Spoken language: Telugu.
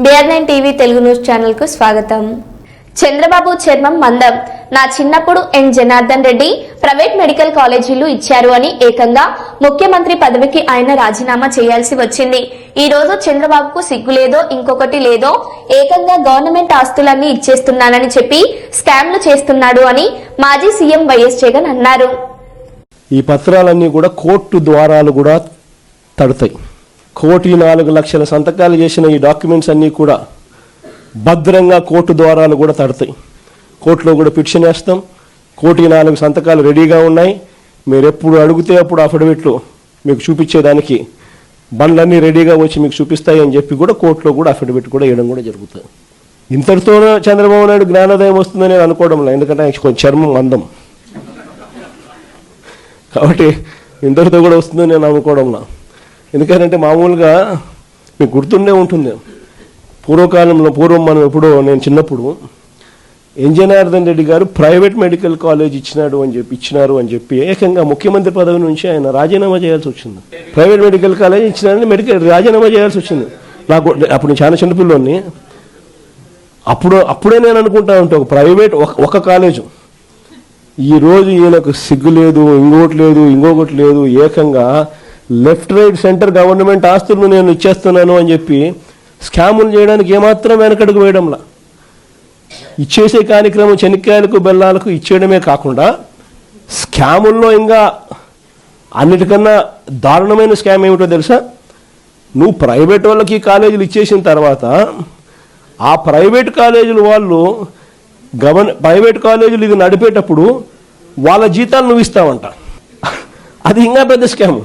BR9 TV Telugu news channel కు స్వాగతం. చంద్రబాబు చర్మం మందం. నా చిన్నప్పుడు ఎన్ జనార్దన్ రెడ్డి ప్రైవేట్ మెడికల్ కాలేజీలు ఇచ్చారు అని ఏకంగా ముఖ్యమంత్రి పదవికి ఆయన రాజీనామా చేయాల్సి వచ్చింది. ఈ రోజు చంద్రబాబుకు సిగ్గు లేదో ఇంకొకటి లేదో ఏకంగా గవర్నమెంట్ ఆస్తులన్నీ ఇచ్చేస్తున్నానని చెప్పి స్కామ్లు చేస్తున్నాడు అని మాజీ సీఎం వైఎస్ జగన్ అన్నారు. ఈ పత్రాలన్నీ కూడా కోర్టు ద్వారాలు కూడా తడతాయి. 1,04,00,000 సంతకాలు చేసిన ఈ డాక్యుమెంట్స్ అన్నీ కూడా భద్రంగా కోర్టు ద్వారాలు కూడా తడతాయి. కోర్టులో కూడా పిటిషన్ వేస్తాం. 1,04,00,000 సంతకాలు రెడీగా ఉన్నాయి. మీరు ఎప్పుడు అడిగితే అప్పుడు అఫిడవిట్లు మీకు చూపించేదానికి బండ్లన్నీ రెడీగా వచ్చి మీకు చూపిస్తాయి అని చెప్పి కూడా కోర్టులో కూడా అఫిడవిట్ కూడా వేయడం కూడా జరుగుతుంది. ఇంతటితోనే చంద్రబాబు నాయుడు జ్ఞానోదయం వస్తుందని నేను అనుకోవడంలో, ఎందుకంటే ఆయన కొంచెం చర్మం అందం కాబట్టి ఇంతటితో కూడా వస్తుందని నేను అనుకోవడంలో. ఎందుకంటే మామూలుగా మీకు గుర్తుండే ఉంటుంది, పూర్వం మనం ఎప్పుడో నేను చిన్నప్పుడు ఎన్ జనార్దన్ రెడ్డి గారు ప్రైవేట్ మెడికల్ కాలేజ్ ఇచ్చినారు అని చెప్పి ఏకంగా ముఖ్యమంత్రి పదవి నుంచి ఆయన రాజీనామా చేయాల్సి వచ్చింది. ప్రైవేట్ మెడికల్ కాలేజ్ ఇచ్చినారని రాజీనామా చేయాల్సి వచ్చింది. నాకు అప్పుడు నేను చాలా చిన్నపిల్లోని. అప్పుడే నేను అనుకుంటా ఉంటా, ఒక ప్రైవేట్ ఒక కాలేజు. ఈరోజు ఈయనకు సిగ్గు లేదు, ఇంకొకటి లేదు, ఏకంగా లెఫ్ట్ రైట్ సెంటర్ గవర్నమెంట్ ఆస్తులను నేను ఇచ్చేస్తున్నాను అని చెప్పి స్కాములు చేయడానికి ఏమాత్రం వెనకడుగు వేయడంలా. ఇచ్చేసే కార్యక్రమం చెనిక్కాయలకు బెల్లాలకు ఇచ్చేయడమే కాకుండా స్కాముల్లో ఇంకా అన్నిటికన్నా దారుణమైన స్కామ్ ఏమిటో తెలుసా? నువ్వు ప్రైవేట్ వాళ్ళకి కాలేజీలు ఇచ్చేసిన తర్వాత ఆ ప్రైవేట్ కాలేజీలు వాళ్ళు ప్రైవేట్ కాలేజీలు ఇది నడిపేటప్పుడు వాళ్ళ జీతాలు నువ్వు ఇస్తావంట. అది ఇంకా పెద్ద స్కాము.